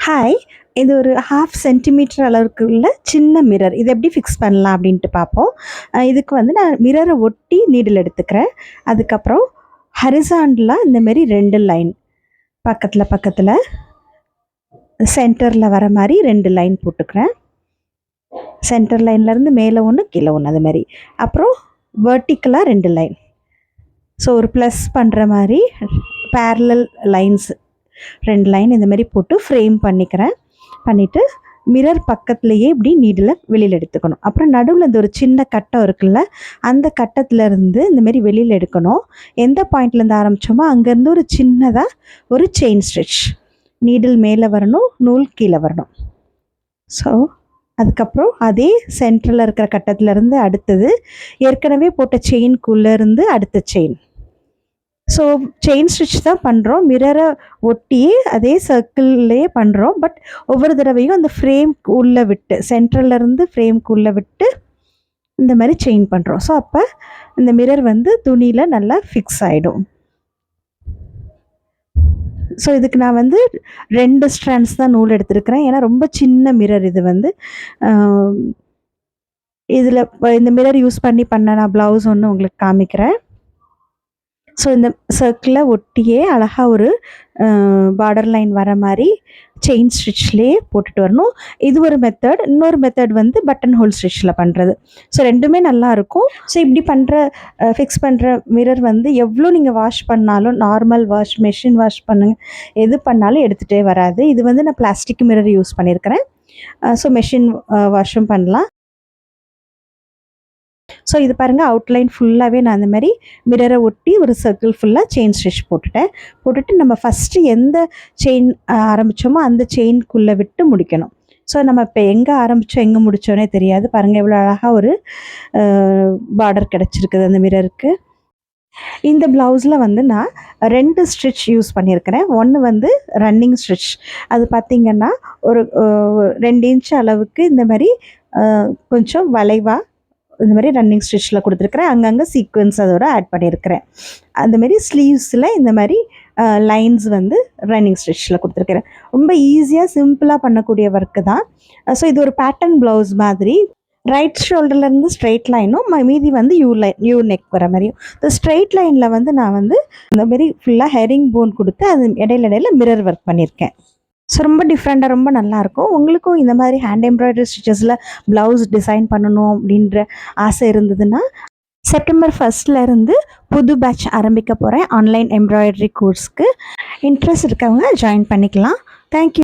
Hi! இது ஒரு 1/2 centimetre அளவுக்கு உள்ள சின்ன மிரர். இத எப்படி ஃபிக்ஸ் பண்ணலாம் அப்படின்ட்டு பார்ப்போம். இதுக்கு வந்து நான் மிரர ஒட்டி நீடில் எடுத்துக்கிறேன். அதுக்கப்புறம் ஹரிசாண்டலா இந்த மாரி 2 லைன் பக்கத்துல, பக்கத்துல சென்டர்ல வர மாரி 2 லைன் போட்டுக்கிறேன். சென்டர் லைன்லேருந்து மேலே 1, கீழே 1 அது மாரி. அப்புறம் வெர்டிகலா 2 லைன். ஸோ ஒரு ப்ளஸ் பண்ணுற மாரி பேரலல் லைன்ஸ் 2 லைன் இந்த மாரி போட்டு ஃப்ரேம் பண்ணிக்கிறேன். பண்ணிவிட்டு மிரர் பக்கத்துலேயே இப்படி நீடில் வெளியில் எடுத்துக்கணும். அப்புறம் நடுவில் இந்த ஒரு சின்ன கட்டம் இருக்குல்ல, அந்த கட்டத்துலேருந்து இந்த மாரி வெளியில் எடுக்கணும். எந்த பாயிண்ட்லேருந்து ஆரம்பித்தோமோ அங்கேருந்து ஒரு சின்னதாக ஒரு செயின் ஸ்டிச். நீடில் மேலே வரணும், நூல் கீழே வரணும். ஸோ அதுக்கப்புறம் அதே சென்டரில் இருக்கிற கட்டத்துலேருந்து அடுத்தது ஏற்கனவே போட்ட செயின்குள்ளேருந்து அடுத்த செயின். ஸோ செயின் ஸ்டிச் தான் பண்ணுறோம். மிரரை ஒட்டியே அதே சர்க்கிள்லேயே பண்ணுறோம். பட் ஒவ்வொரு தடவையும் அந்த ஃப்ரேம்க்கு உள்ளே விட்டு சென்டர்லேருந்து ஃப்ரேம்க்கு உள்ளே விட்டு இந்த மாதிரி செயின் பண்ணுறோம். ஸோ அப்போ இந்த மிரர் வந்து துணியில் நல்லா ஃபிக்ஸ் ஆகிடும். ஸோ இதுக்கு நான் வந்து 2 ஸ்ட்ராண்ட்ஸ் தான் நூல் எடுத்துருக்கிறேன். ஏன்னா ரொம்ப சின்ன மிரர் இது வந்து. இதில் இந்த மிரர் யூஸ் பண்ண நான் ப்ளவுஸ் ஒன்று உங்களுக்கு காமிக்கிறேன். ஸோ இந்த சர்க்கிளில் ஒட்டியே அழகாக ஒரு பார்டர் லைன் வர மாதிரி செயின் ஸ்டிச்லேயே போட்டுட்டு வரணும். இது ஒரு மெத்தட். இன்னொரு மெத்தட் வந்து பட்டன் ஹோல் ஸ்டிச்சில் பண்ணுறது. ஸோ ரெண்டுமே நல்லாயிருக்கும். ஸோ இப்படி ஃபிக்ஸ் பண்ணுற மிரர் வந்து எவ்வளோ நீங்கள் வாஷ் பண்ணாலும், நார்மல் வாஷ், மெஷின் வாஷ் பண்ணுங்கள், எது பண்ணாலும் எடுத்துகிட்டே வராது. இது வந்து நான் பிளாஸ்டிக் மிரர் யூஸ் பண்ணியிருக்கிறேன். ஸோ மெஷின் வாஷும் பண்ணலாம். ஸோ இது பாருங்கள், அவுட்லைன் ஃபுல்லாகவே நான் அந்த மாதிரி மிரரை ஒட்டி ஒரு சர்க்கிள் ஃபுல்லாக செயின் ஸ்டிச் போட்டுட்டு நம்ம ஃபஸ்ட்டு எந்த செயின் ஆரம்பித்தோமோ அந்த செயின்குள்ளே விட்டு முடிக்கணும். ஸோ நம்ம இப்போ எங்கே ஆரம்பித்தோம் எங்கே முடித்தோன்னே தெரியாது. பாருங்கள் எவ்வளோ அழகாக ஒரு பார்டர் கிடச்சிருக்குது அந்த மிரருக்கு. இந்த ப்ளவுஸில் வந்து நான் 2 ஸ்டிச் யூஸ் பண்ணியிருக்கிறேன். ஒன்று வந்து ரன்னிங் ஸ்டிச். அது பார்த்திங்கன்னா ஒரு 2 இன்ச் அளவுக்கு இந்த மாதிரி கொஞ்சம் வளைவாக இந்த மாதிரி ரன்னிங் ஸ்டிச்சில் கொடுத்துருக்குறேன். அங்கங்கே சீக்வன்ஸ் அதோட ஆட் பண்ணியிருக்கிறேன். அந்தமாரி ஸ்லீவ்ஸில் இந்த மாதிரி லைன்ஸ் வந்து ரன்னிங் ஸ்டிச்சில் கொடுத்துருக்குறேன். ரொம்ப ஈஸியாக சிம்பிளாக பண்ணக்கூடிய ஒர்க்கு தான். ஸோ இது ஒரு பேட்டர்ன் ப்ளவுஸ் மாதிரி. ரைட் ஷோல்டர்லேருந்து ஸ்ட்ரெயிட் லைனும் மீதி வந்து யூ நெக் வர மாதிரியும். இந்த ஸ்ட்ரெயிட் லைனில் வந்து நான் வந்து இந்த மாதிரி ஃபுல்லாக ஹெரிங் போன் கொடுத்து அது இடையில மிரர் ஒர்க் பண்ணியிருக்கேன். ஸோ ரொம்ப டிஃப்ரெண்ட்டாக ரொம்ப நல்லாயிருக்கும். உங்களுக்கும் இந்த மாதிரி ஹேண்ட் எம்ப்ராய்டரி ஸ்டிச்சஸில் ப்ளவுஸ் டிசைன் பண்ணணும் அப்படின்ற ஆசை இருந்ததுன்னா செப்டம்பர் 1 புது பேட்ச் ஆரம்பிக்க போகிறேன் ஆன்லைன் எம்ப்ராய்டரி கோர்ஸ்க்கு. இன்ட்ரெஸ்ட் இருக்கவங்க ஜாயின் பண்ணிக்கலாம். தேங்க்யூ.